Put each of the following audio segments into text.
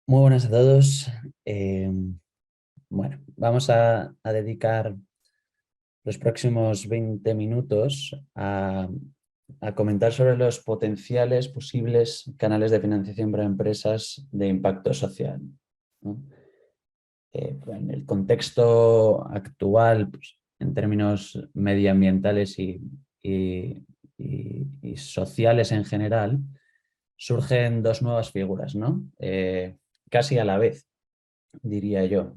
Muy buenas a todos. Eh, bueno, vamos a dedicar los próximos 20 minutos a comentar sobre los potenciales posibles canales de financiación para empresas de impacto social, ¿no? En el contexto actual, pues, en términos medioambientales y sociales en general, surgen dos nuevas figuras, ¿no? Casi a la vez, diría yo,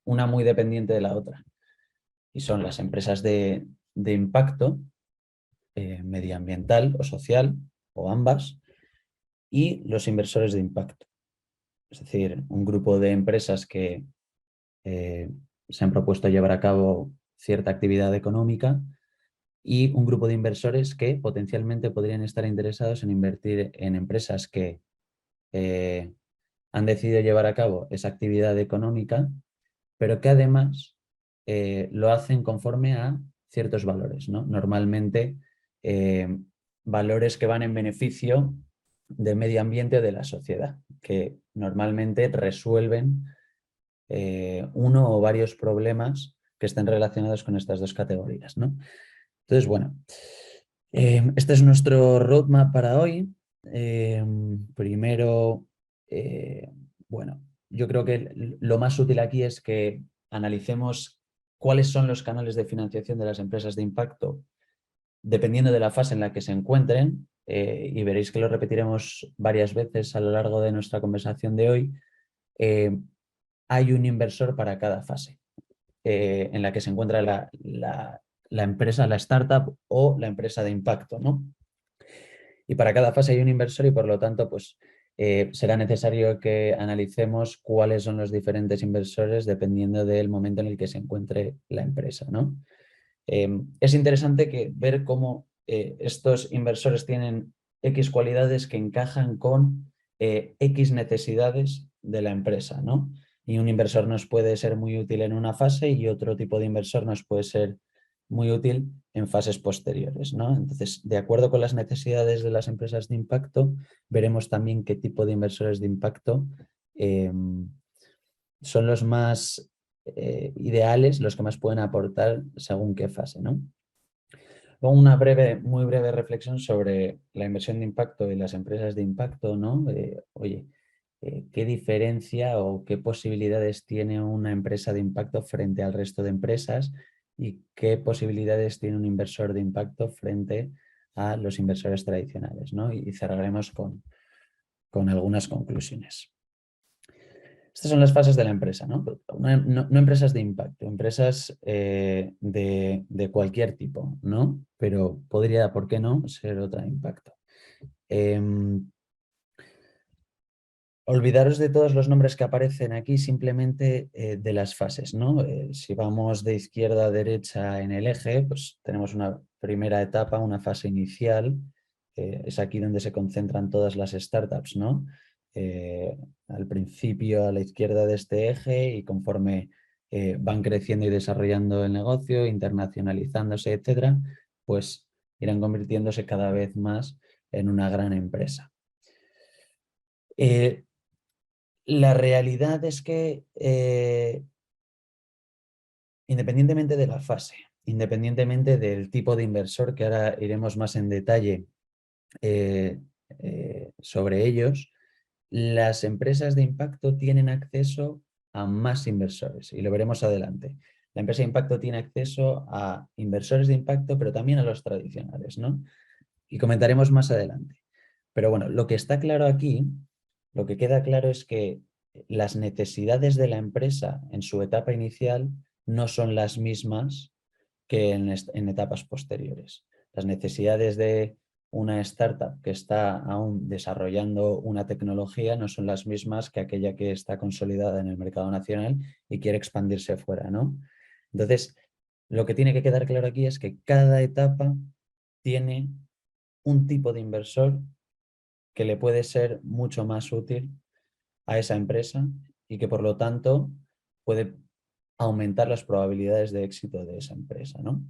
una muy dependiente de la otra. Y son las empresas de impacto medioambiental o social, o ambas, y los inversores de impacto. Es decir, un grupo de empresas que eh, se han propuesto llevar a cabo cierta actividad económica y un grupo de inversores que potencialmente podrían estar interesados en invertir en empresas que eh, han decidido llevar a cabo esa actividad económica, pero que además lo hacen conforme a ciertos valores, ¿no? Normalmente valores que van en beneficio del medio ambiente o de la sociedad, que normalmente resuelven uno o varios problemas que estén relacionados con estas dos categorías, ¿no? Entonces, bueno, este es nuestro roadmap para hoy. Primero, bueno, yo creo que lo más útil aquí es que analicemos cuáles son los canales de financiación de las empresas de impacto, dependiendo de la fase en la que se encuentren, y veréis que lo repetiremos varias veces a lo largo de nuestra conversación de hoy. eh, Hay un inversor para cada fase en la que se encuentra la empresa, la startup o la empresa de impacto, ¿no? Y para cada fase hay un inversor y por lo tanto, pues será necesario que analicemos cuáles son los diferentes inversores dependiendo del momento en el que se encuentre la empresa, ¿no? Es interesante ver cómo estos inversores tienen X cualidades que encajan con X necesidades de la empresa, ¿no? Y un inversor nos puede ser muy útil en una fase y otro tipo de inversor nos puede ser muy útil en fases posteriores, ¿no? Entonces, de acuerdo con las necesidades de las empresas de impacto, veremos también qué tipo de inversores de impacto eh, son los más ideales, los que más pueden aportar según qué fase, ¿no? Luego una muy breve reflexión sobre la inversión de impacto y las empresas de impacto, ¿no? Oye, ¿qué diferencia o qué posibilidades tiene una empresa de impacto frente al resto de empresas y qué posibilidades tiene un inversor de impacto frente a los inversores tradicionales, ¿no? Y cerraremos con algunas conclusiones. Estas son las fases de la empresa, ¿no? No empresas de impacto, empresas de cualquier tipo, ¿no? Pero podría, ¿por qué no?, ser otra de impacto. Olvidaros de todos los nombres que aparecen aquí, simplemente de las fases, ¿no? Si vamos de izquierda a derecha en el eje, pues tenemos una primera etapa, una fase inicial. Es aquí donde se concentran todas las startups, ¿no? Al principio a la izquierda de este eje y conforme van creciendo y desarrollando el negocio, internacionalizándose, etcétera, pues irán convirtiéndose cada vez más en una gran empresa. La realidad es que, independientemente de la fase, independientemente del tipo de inversor, que ahora iremos más en detalle eh, sobre ellos, las empresas de impacto tienen acceso a más inversores y lo veremos adelante. La empresa de impacto tiene acceso a inversores de impacto, pero también a los tradicionales, ¿no? Y comentaremos más adelante. Pero bueno, lo que está claro aquí, lo que queda claro es que las necesidades de la empresa en su etapa inicial no son las mismas que en etapas posteriores. Las necesidades de una startup que está aún desarrollando una tecnología no son las mismas que aquella que está consolidada en el mercado nacional y quiere expandirse fuera, ¿no? Entonces, lo que tiene que quedar claro aquí es que cada etapa tiene un tipo de inversor que le puede ser mucho más útil a esa empresa y que por lo tanto puede aumentar las probabilidades de éxito de esa empresa, ¿no?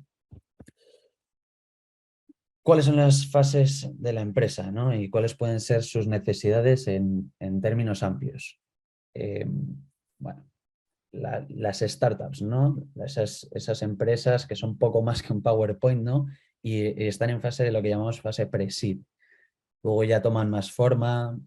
¿Cuáles son las fases de la empresa, ¿no? Y cuáles pueden ser sus necesidades en términos amplios? Bueno, las startups, ¿no? Esas empresas que son poco más que un PowerPoint, ¿no? Y están en fase de lo que llamamos fase pre-seed. Luego ya toman más forma,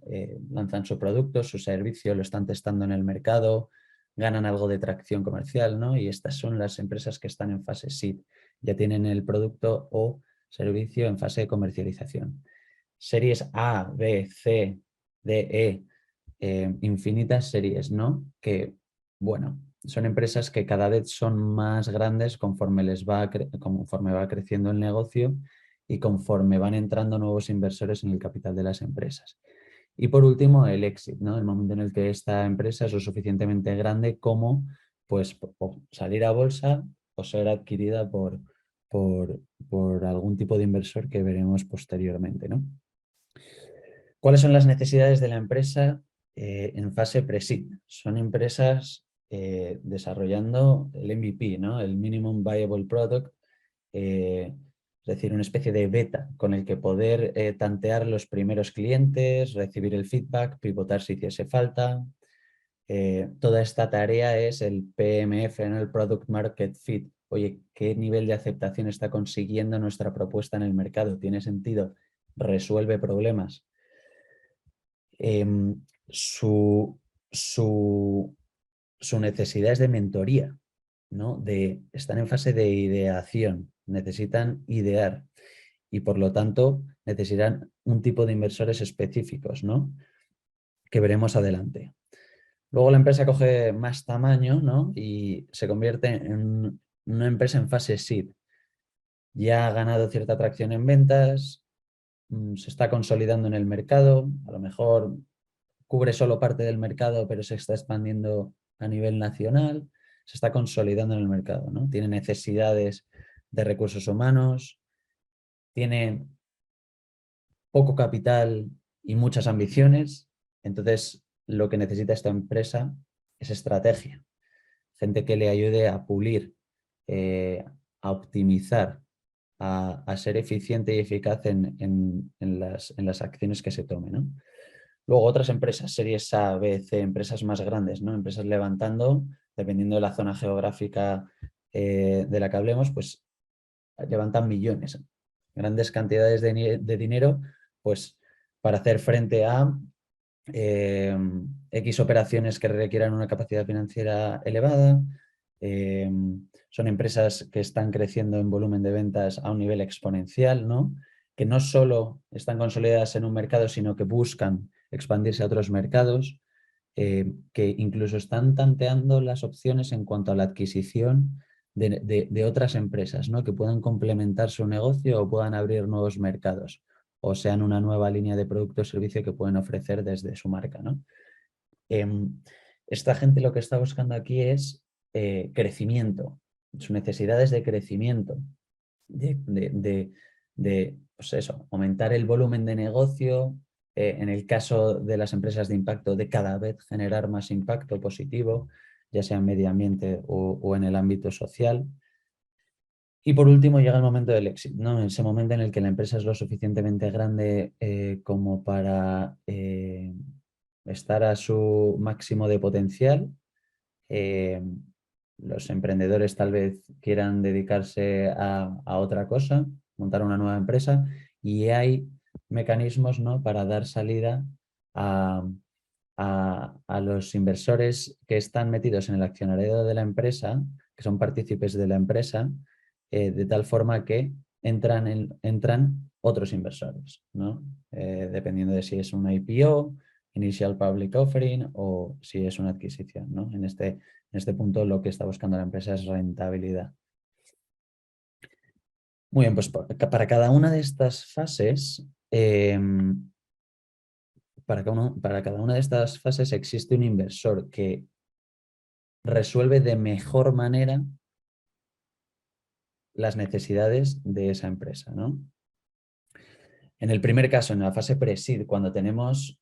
lanzan su producto, su servicio, lo están testando en el mercado, ganan algo de tracción comercial, ¿no? Y estas son las empresas que están en fase seed. Ya tienen el producto o servicio en fase de comercialización. Series A, B, C, D, infinitas series, ¿no? Que, bueno, son empresas que cada vez son más grandes conforme conforme va creciendo el negocio y conforme van entrando nuevos inversores en el capital de las empresas. Y por último, el exit, ¿no? El momento en el que esta empresa es lo suficientemente grande como pues, salir a bolsa o ser adquirida por algún tipo de inversor que veremos posteriormente, ¿no? ¿Cuáles son las necesidades de la empresa en fase pre-seed? Son empresas desarrollando el MVP, ¿no? El Minimum Viable Product, es decir, una especie de beta con el que poder tantear los primeros clientes, recibir el feedback, pivotar si hiciese falta. Toda esta tarea es el PMF, ¿no? El Product Market Fit. Oye, ¿qué nivel de aceptación está consiguiendo nuestra propuesta en el mercado? ¿Tiene sentido? ¿Resuelve problemas? Su, su, su necesidad es de mentoría, ¿no? Están en fase de ideación, necesitan idear y por lo tanto necesitan un tipo de inversores específicos, ¿no? Que veremos adelante. Luego la empresa coge más tamaño, ¿no? Y se convierte en una empresa en fase seed. Ya ha ganado cierta atracción en ventas, se está consolidando en el mercado, a lo mejor cubre solo parte del mercado, pero se está expandiendo a nivel nacional, se está consolidando en el mercado, ¿no? Tiene necesidades de recursos humanos, tiene poco capital y muchas ambiciones, entonces lo que necesita esta empresa es estrategia, gente que le ayude a pulir, a optimizar, a ser eficiente y eficaz en las acciones que se tomen, ¿no? Luego otras empresas, series A, B, C, empresas más grandes, ¿no? Empresas levantando, dependiendo de la zona geográfica de la que hablemos, pues levantan millones, grandes cantidades de dinero, pues para hacer frente a X operaciones que requieran una capacidad financiera elevada. Son empresas que están creciendo en volumen de ventas a un nivel exponencial, ¿no? Que no solo están consolidadas en un mercado, sino que buscan expandirse a otros mercados, que incluso están tanteando las opciones en cuanto a la adquisición de otras empresas, ¿no? Que puedan complementar su negocio o puedan abrir nuevos mercados o sean una nueva línea de producto o servicio que pueden ofrecer desde su marca, ¿no? Esta gente lo que está buscando aquí es crecimiento, sus necesidades de crecimiento, pues eso, aumentar el volumen de negocio, en el caso de las empresas de impacto, de cada vez generar más impacto positivo, ya sea en medio ambiente o en el ámbito social. Y por último llega el momento del éxito, ¿no? Ese momento en el que la empresa es lo suficientemente grande como para estar a su máximo de potencial. Eh, los emprendedores tal vez quieran dedicarse a otra cosa, montar una nueva empresa y hay mecanismos, ¿no? Para dar salida a, a los inversores que están metidos en el accionariado de la empresa, que son partícipes de la empresa, de tal forma que entran otros inversores, ¿no? Dependiendo de si es una IPO, Initial Public Offering, o si es una adquisición, ¿no? En este punto lo que está buscando la empresa es rentabilidad. Muy bien, pues para cada una de estas fases, para cada una de estas fases existe un inversor que resuelve de mejor manera las necesidades de esa empresa, ¿no? En el primer caso, en la fase pre-seed, cuando tenemos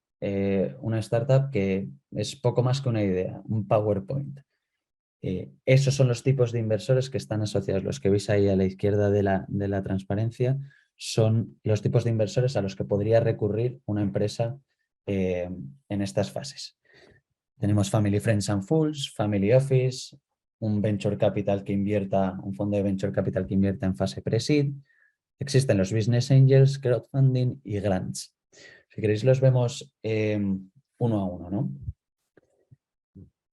una startup que es poco más que una idea, un PowerPoint. Esos son los tipos de inversores que están asociados, los que veis ahí a la izquierda de la transparencia, son los tipos de inversores a los que podría recurrir una empresa en estas fases. Tenemos Family Friends and Fools, Family Office, un venture capital que invierta, un fondo de venture capital que invierta en fase pre-seed. Existen los business angels, crowdfunding y grants. Si queréis los vemos uno a uno, ¿no?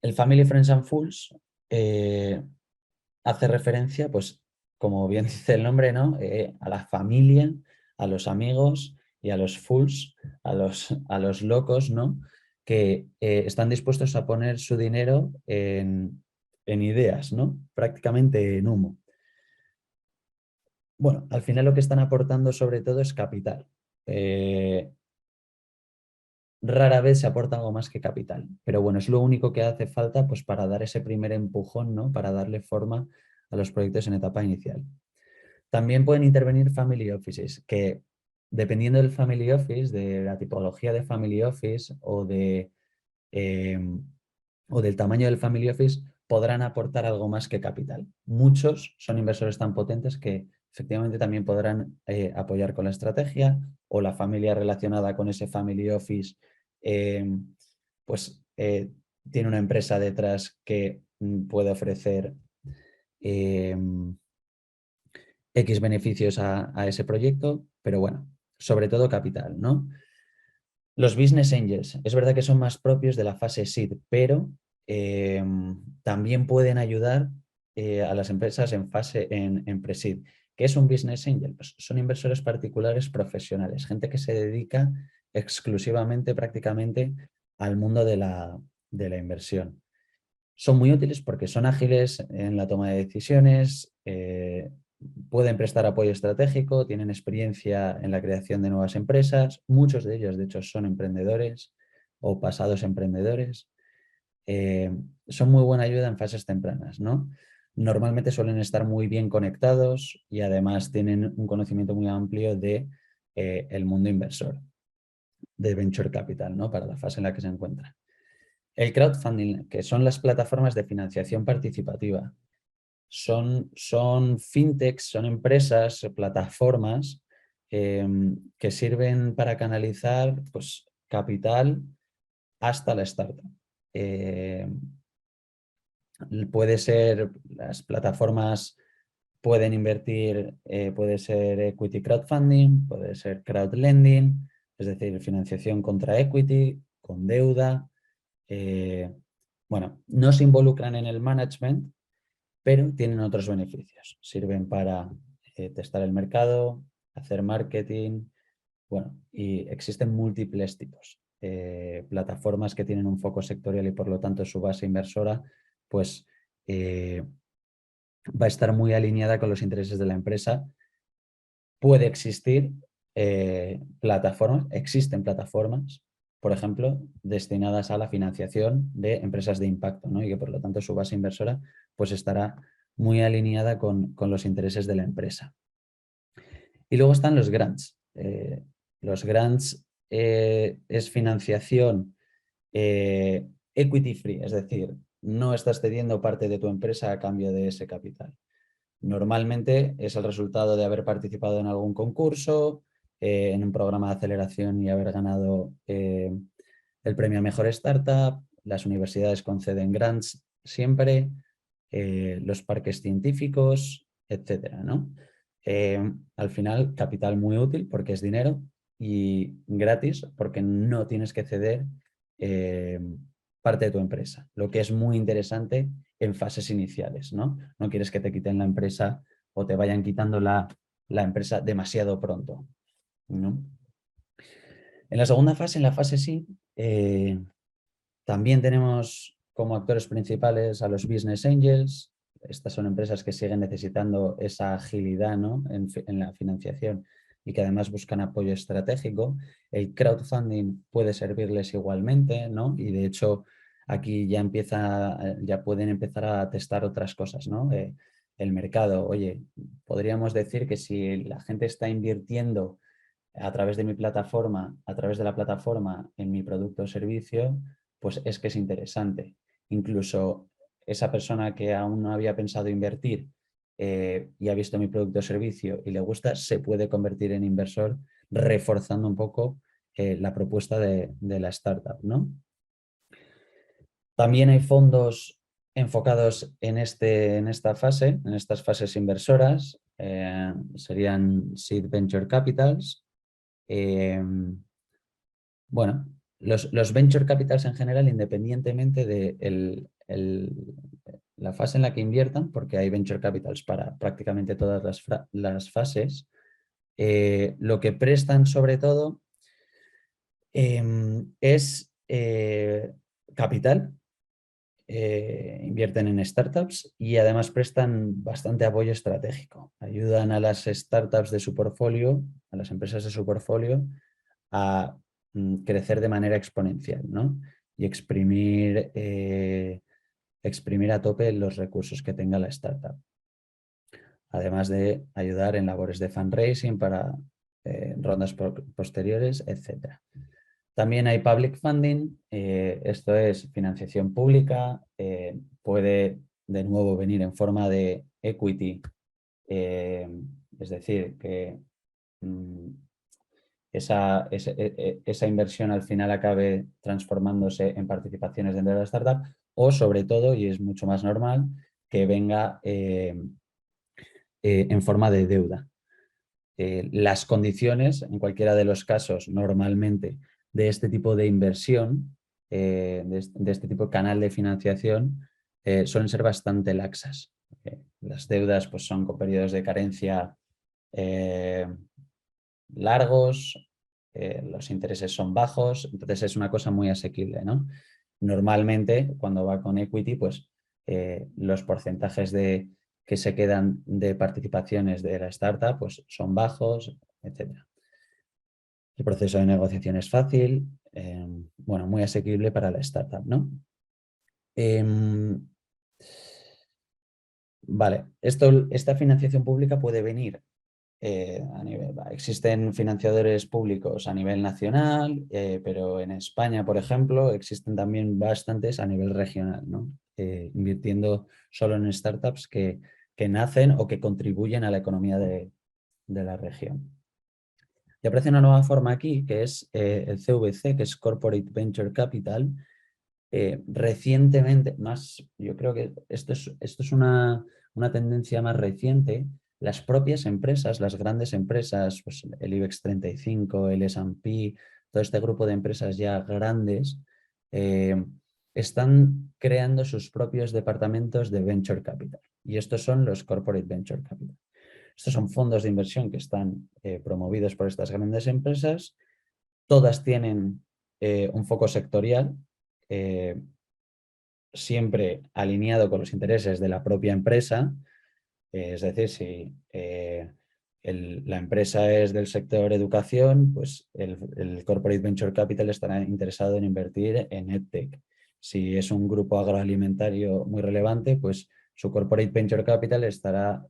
El Family Friends and Fools hace referencia, pues, como bien dice el nombre, ¿no? A la familia, a los amigos y a los fools, a los locos, ¿no? Que están dispuestos a poner su dinero en ideas, ¿no? Prácticamente en humo. Bueno, al final lo que están aportando sobre todo es capital. Rara vez se aporta algo más que capital, pero bueno, es lo único que hace falta pues, para dar ese primer empujón, ¿no? Para darle forma a los proyectos en etapa inicial. También pueden intervenir family offices, que dependiendo del family office, de la tipología de family office o del tamaño del family office, podrán aportar algo más que capital. Muchos son inversores tan potentes que efectivamente también podrán apoyar con la estrategia, o la familia relacionada con ese family office pues tiene una empresa detrás que puede ofrecer X beneficios a ese proyecto, pero bueno, sobre todo capital, ¿no? Los business angels, es verdad que son más propios de la fase seed, pero también pueden ayudar a las empresas en pre-seed. ¿Qué es un business angel? Pues son inversores particulares profesionales, gente que se dedica exclusivamente, prácticamente, al mundo de la inversión. Son muy útiles porque son ágiles en la toma de decisiones, pueden prestar apoyo estratégico, tienen experiencia en la creación de nuevas empresas. Muchos de ellos, de hecho, son emprendedores o pasados emprendedores. Son muy buena ayuda en fases tempranas, ¿no? Normalmente suelen estar muy bien conectados y además tienen un conocimiento muy amplio de el mundo inversor, de venture capital, ¿no? Para la fase en la que se encuentran. El crowdfunding, que son las plataformas de financiación participativa. Son fintechs, son empresas, plataformas que sirven para canalizar pues, capital hasta la startup. Puede ser, las plataformas pueden invertir, puede ser equity crowdfunding, puede ser crowdlending, es decir, financiación contra equity, con deuda. Bueno, no se involucran en el management, pero tienen otros beneficios. Sirven para testar el mercado, hacer marketing, bueno, y existen múltiples tipos. Plataformas que tienen un foco sectorial y por lo tanto su base inversora, pues va a estar muy alineada con los intereses de la empresa. Puede existir plataformas, existen plataformas, por ejemplo, destinadas a la financiación de empresas de impacto, ¿no? Y que por lo tanto su base inversora pues estará muy alineada con los intereses de la empresa. Y luego están los grants. Los grants es financiación equity free, es decir, no estás cediendo parte de tu empresa a cambio de ese capital. Normalmente es el resultado de haber participado en algún concurso, en un programa de aceleración y haber ganado el premio a Mejor Startup. Las universidades conceden grants siempre, los parques científicos, etcétera, ¿no? Al final, capital muy útil porque es dinero y gratis porque no tienes que ceder parte de tu empresa, lo que es muy interesante en fases iniciales, ¿no? No quieres que te quiten la empresa o te vayan quitando la empresa demasiado pronto, ¿no? En la segunda fase, en la fase sí, también tenemos como actores principales a los business angels. Estas son empresas que siguen necesitando esa agilidad, ¿no? en la financiación y que además buscan apoyo estratégico. El crowdfunding puede servirles igualmente, ¿no? Y de hecho aquí ya pueden empezar a testar otras cosas, ¿no? El mercado, oye, podríamos decir que si la gente está invirtiendo a través de mi plataforma, a través de la plataforma en mi producto o servicio, pues es que es interesante. Incluso esa persona que aún no había pensado invertir y ha visto mi producto o servicio y le gusta, se puede convertir en inversor reforzando un poco la propuesta de la startup, ¿no? También hay fondos enfocados en esta fase, en estas fases inversoras, serían Seed Venture Capitals. Bueno, los Venture Capitals en general, independientemente de la fase en la que inviertan, porque hay Venture Capitals para prácticamente todas las fases, lo que prestan sobre todo es capital. Invierten en startups y además prestan bastante apoyo estratégico. Ayudan a las startups de su portfolio, a las empresas de su portfolio, a crecer de manera exponencial, ¿no? Y exprimir a tope los recursos que tenga la startup. Además de ayudar en labores de fundraising para rondas posteriores, etc. También hay public funding, esto es financiación pública, puede de nuevo venir en forma de equity, es decir, que esa inversión al final acabe transformándose en participaciones dentro de la startup o sobre todo, y es mucho más normal, que venga en forma de deuda. Las condiciones, en cualquiera de los casos, normalmente, de este tipo de inversión, de este tipo de canal de financiación, suelen ser bastante laxas. Las deudas pues, son con periodos de carencia largos, los intereses son bajos, entonces es una cosa muy asequible, ¿no? Normalmente, cuando va con equity, pues los porcentajes que se quedan de participaciones de la startup pues, son bajos, etc. El proceso de negociación es fácil, bueno, muy asequible para la startup, ¿no? Vale, esta financiación pública puede venir existen financiadores públicos a nivel nacional, pero en España, por ejemplo, existen también bastantes a nivel regional, ¿no? Invirtiendo solo en startups que nacen o que contribuyen a la economía de la región. Y aparece una nueva forma aquí, que es el CVC, que es Corporate Venture Capital. Recientemente, yo creo que esto es una tendencia más reciente. Las propias empresas, las grandes empresas, pues el IBEX 35, el S&P, todo este grupo de empresas ya grandes, están creando sus propios departamentos de Venture Capital. Y estos son los Corporate Venture Capital. Estos son fondos de inversión que están promovidos por estas grandes empresas. Todas tienen un foco sectorial, siempre alineado con los intereses de la propia empresa. Es decir, si la empresa es del sector educación, pues el Corporate Venture Capital estará interesado en invertir en EdTech. Si es un grupo agroalimentario muy relevante, pues su Corporate Venture Capital estará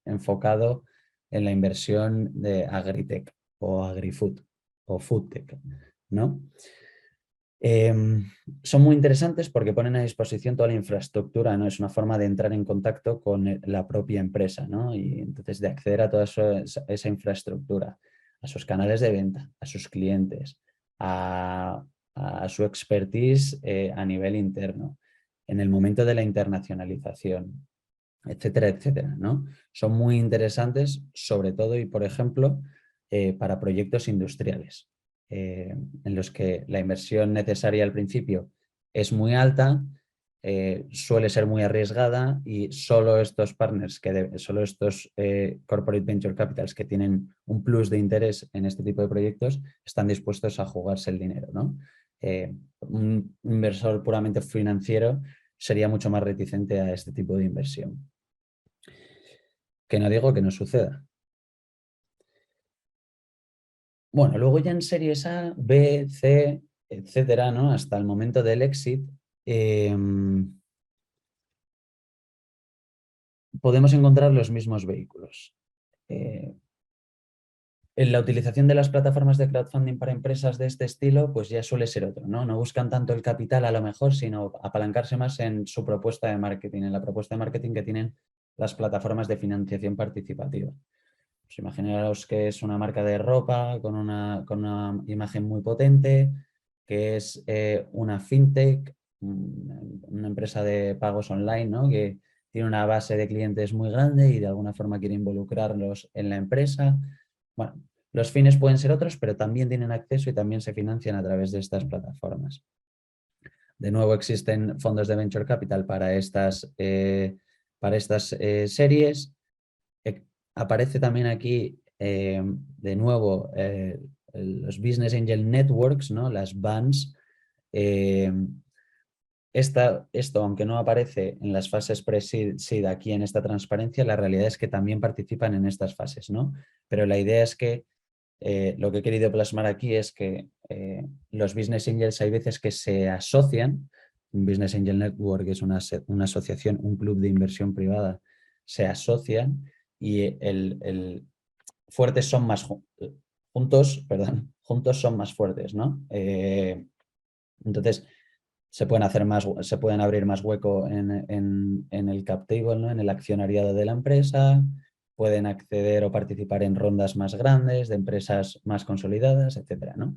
enfocado en la inversión de Agritech o AgriFood o FoodTech, ¿no? Son muy interesantes porque ponen a disposición toda la infraestructura, ¿no? Es una forma de entrar en contacto con la propia empresa, ¿no? Y entonces de acceder a toda esa infraestructura, a sus canales de venta, a sus clientes, a su expertise a nivel interno, en el momento de la internacionalización, etcétera, etcétera, ¿no? Son muy interesantes, sobre todo y por ejemplo, para proyectos industriales. En los que la inversión necesaria al principio es muy alta, suele ser muy arriesgada y solo estos partners, solo estos corporate venture capitals que tienen un plus de interés en este tipo de proyectos están dispuestos a jugarse el dinero, ¿no? Un inversor puramente financiero sería mucho más reticente a este tipo de inversión. Que no digo que no suceda. Bueno, luego ya en series A, B, C, etcétera, ¿no? Hasta el momento del exit, podemos encontrar los mismos vehículos. En la utilización de las plataformas de crowdfunding para empresas de este estilo, pues ya suele ser otro, ¿no? No buscan tanto el capital a lo mejor, sino apalancarse más en su propuesta de marketing, en la propuesta de marketing que tienen las plataformas de financiación participativa. Pues imaginaos que es una marca de ropa con una imagen muy potente, que es una fintech, una empresa de pagos online, ¿no? Que tiene una base de clientes muy grande y de alguna forma quiere involucrarlos en la empresa. Bueno, los fines pueden ser otros, pero también tienen acceso y también se financian a través de estas plataformas. De nuevo, existen fondos de Venture Capital para estas series. Aparece también aquí, de nuevo, los Business Angel Networks, ¿no? Las BANs. Esto, aunque no aparece en las fases pre-seed aquí en esta transparencia, la realidad es que también participan en estas fases, ¿no? Pero la idea es que lo que he querido plasmar aquí es que los Business Angels hay veces que se asocian. Un Business Angel Network es una asociación, un club de inversión privada, se asocian y fuertes son más juntos, perdón, juntos son más fuertes, ¿no? Entonces, se pueden abrir más hueco en el cap table, ¿no? En el accionariado de la empresa, pueden acceder o participar en rondas más grandes de empresas más consolidadas, etcétera, ¿no?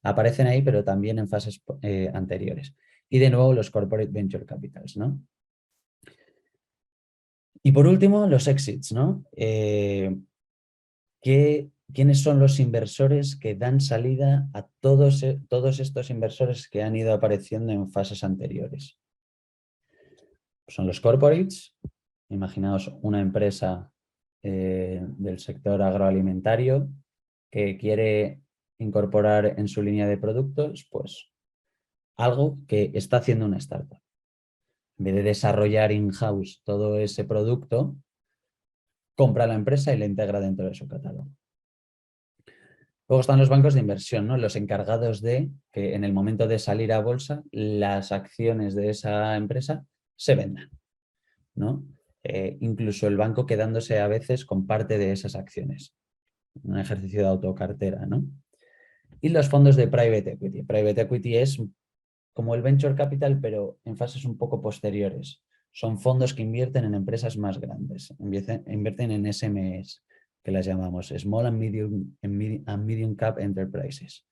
Aparecen ahí, pero también en fases anteriores. Y de nuevo los corporate venture capitals, ¿no? Y por último, los exits, ¿no? ¿Quiénes son los inversores que dan salida a todos estos inversores que han ido apareciendo en fases anteriores? Son los corporates. Imaginaos una empresa del sector agroalimentario que quiere incorporar en su línea de productos, pues, algo que está haciendo una startup. En vez de desarrollar in-house todo ese producto, compra la empresa y la integra dentro de su catálogo. Luego están los bancos de inversión, ¿no? Los encargados de que en el momento de salir a bolsa las acciones de esa empresa se vendan, ¿no? Incluso el banco quedándose a veces con parte de esas acciones. Un ejercicio de autocartera, ¿no? Y los fondos de private equity. Private equity es como el venture capital, pero en fases un poco posteriores. Son fondos que invierten en empresas más grandes, invierten en SMEs, que las llamamos Small and Medium Cap Enterprises.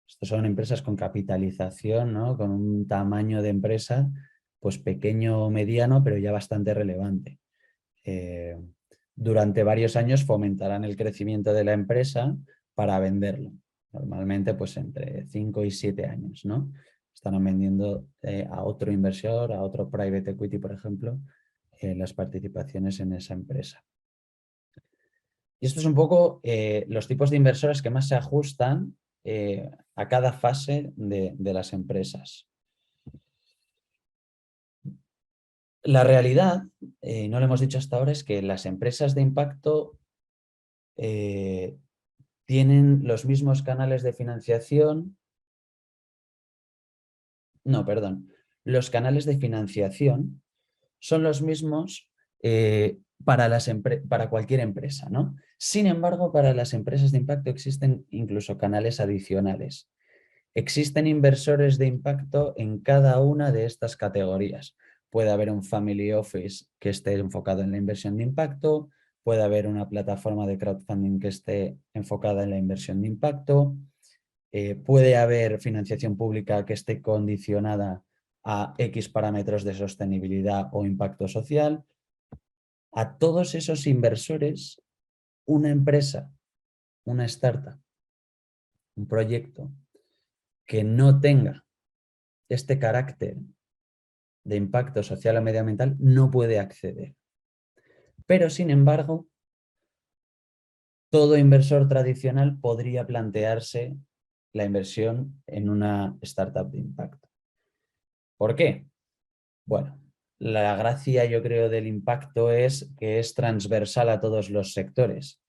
Estas son empresas con capitalización, ¿no? Con un tamaño de empresa pues pequeño o mediano, pero ya bastante relevante. Durante varios años fomentarán el crecimiento de la empresa para venderlo. Normalmente pues entre 5 y 7 años, ¿no? Estarán vendiendo a otro inversor, a otro private equity, por ejemplo, las participaciones en esa empresa. Y esto es un poco los tipos de inversores que más se ajustan a cada fase de las empresas. La realidad, no lo hemos dicho hasta ahora, es que las empresas de impacto tienen los mismos canales de financiación. No, perdón. Los canales de financiación son los mismos para cualquier empresa, ¿no? Sin embargo, para las empresas de impacto existen incluso canales adicionales. Existen inversores de impacto en cada una de estas categorías. Puede haber un family office que esté enfocado en la inversión de impacto, puede haber una plataforma de crowdfunding que esté enfocada en la inversión de impacto, puede haber financiación pública que esté condicionada a X parámetros de sostenibilidad o impacto social. A todos esos inversores, una empresa, una startup, un proyecto que no tenga este carácter de impacto social o medioambiental no puede acceder. Pero, sin embargo, todo inversor tradicional podría plantearse la inversión en una startup de impacto. ¿Por qué? Bueno, la gracia, yo creo, del impacto es que es transversal a todos los sectores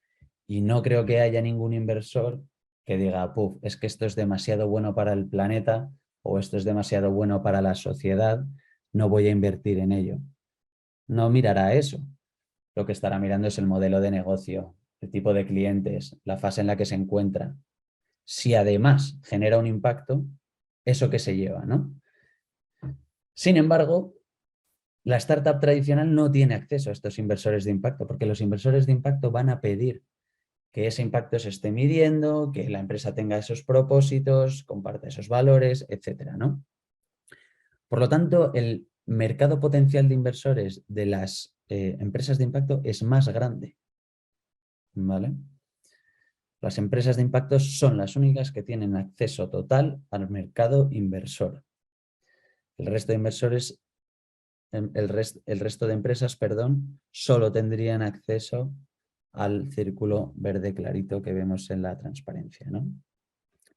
y no creo que haya ningún inversor que diga, puf, es que esto es demasiado bueno para el planeta o esto es demasiado bueno para la sociedad, no voy a invertir en ello. No mirará eso. Lo que estará mirando es el modelo de negocio, el tipo de clientes, la fase en la que se encuentra. Si además genera un impacto, eso que se lleva, ¿no? Sin embargo, La startup tradicional no tiene acceso a estos inversores de impacto, porque los inversores de impacto van a pedir que ese impacto se esté midiendo, que la empresa tenga esos propósitos, comparta esos valores, etcétera, ¿no? Por lo tanto, el mercado potencial de inversores de las empresas de impacto es más grande, ¿vale? Las empresas de impacto son las únicas que tienen acceso total al mercado inversor. El resto de inversores, el resto de empresas, perdón, solo tendrían acceso al círculo verde clarito que vemos en la transparencia, ¿no?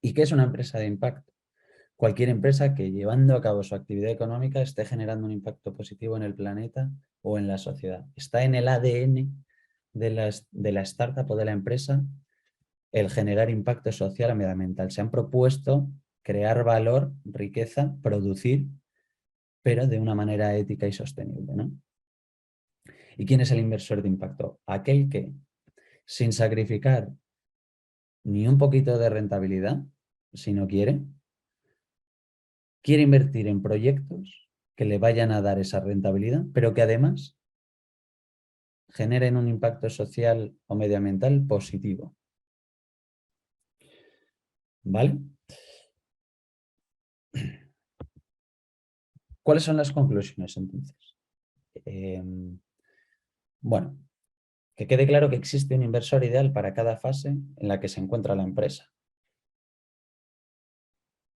¿Y qué es una empresa de impacto? Cualquier empresa que llevando a cabo su actividad económica esté generando un impacto positivo en el planeta o en la sociedad. Está en el ADN de la startup o de la empresa el generar impacto social o medioambiental. Se han propuesto crear valor, riqueza, producir, pero de una manera ética y sostenible, ¿no? ¿Y quién es el inversor de impacto? Aquel que, sin sacrificar ni un poquito de rentabilidad, si no quiere invertir en proyectos que le vayan a dar esa rentabilidad, pero que además generen un impacto social o medioambiental positivo. ¿Vale? ¿Cuáles son las conclusiones entonces? Bueno, que quede claro que existe un inversor ideal para cada fase en la que se encuentra la empresa.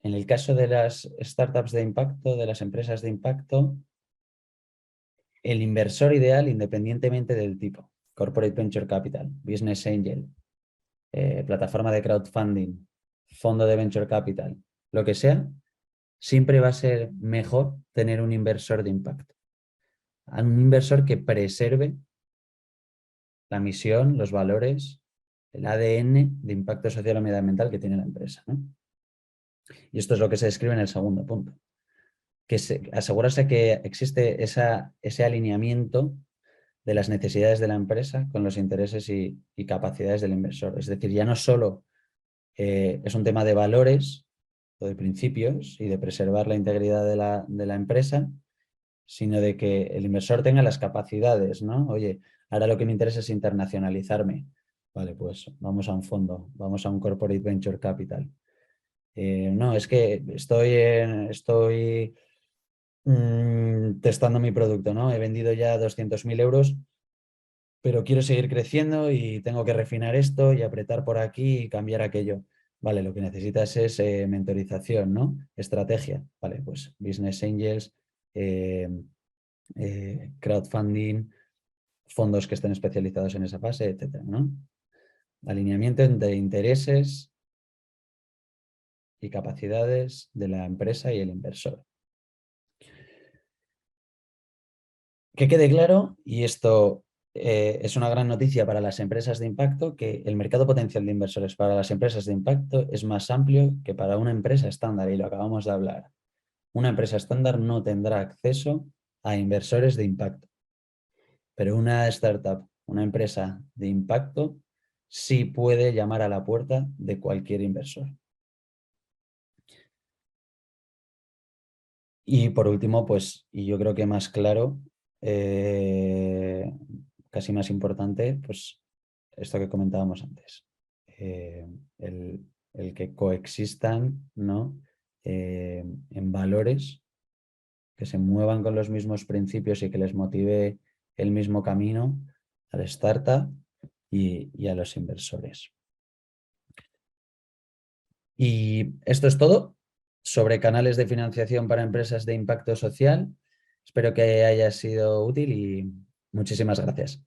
En el caso de las startups de impacto, de las empresas de impacto, el inversor ideal, independientemente del tipo, Corporate Venture Capital, Business Angel, plataforma de crowdfunding, fondo de Venture Capital, lo que sea, siempre va a ser mejor tener un inversor de impacto. Un inversor que preserve la misión, los valores, el ADN de impacto social o medioambiental que tiene la empresa, ¿no? Y esto es lo que se describe en el segundo punto. Que asegurarse que existe ese alineamiento de las necesidades de la empresa con los intereses y capacidades del inversor. Es decir, ya no solo es un tema de valores o de principios y de preservar la integridad de la empresa, sino de que el inversor tenga las capacidades, ¿no? Oye, ahora lo que me interesa es internacionalizarme. Vale, pues vamos a un fondo, vamos a un Corporate Venture Capital. No, es que estoy testando mi producto, ¿no? He vendido ya 200.000 euros, pero quiero seguir creciendo y tengo que refinar esto y apretar por aquí y cambiar aquello. Vale, lo que necesitas es mentorización, ¿no? Estrategia. Vale, pues Business Angels, eh, crowdfunding, fondos que estén especializados en esa fase, etcétera, ¿no? Alineamiento entre intereses y capacidades de la empresa y el inversor. Que quede claro, y esto es una gran noticia para las empresas de impacto, que el mercado potencial de inversores para las empresas de impacto es más amplio que para una empresa estándar, y lo acabamos de hablar. Una empresa estándar no tendrá acceso a inversores de impacto, pero una startup, una empresa de impacto, sí puede llamar a la puerta de cualquier inversor. Y por último, pues, y yo creo que más claro, casi más importante, pues esto que comentábamos antes. El que coexistan, ¿no? En valores, que se muevan con los mismos principios y que les motive el mismo camino a la startup y a los inversores. Y esto es todo sobre canales de financiación para empresas de impacto social. Espero que haya sido útil y muchísimas gracias.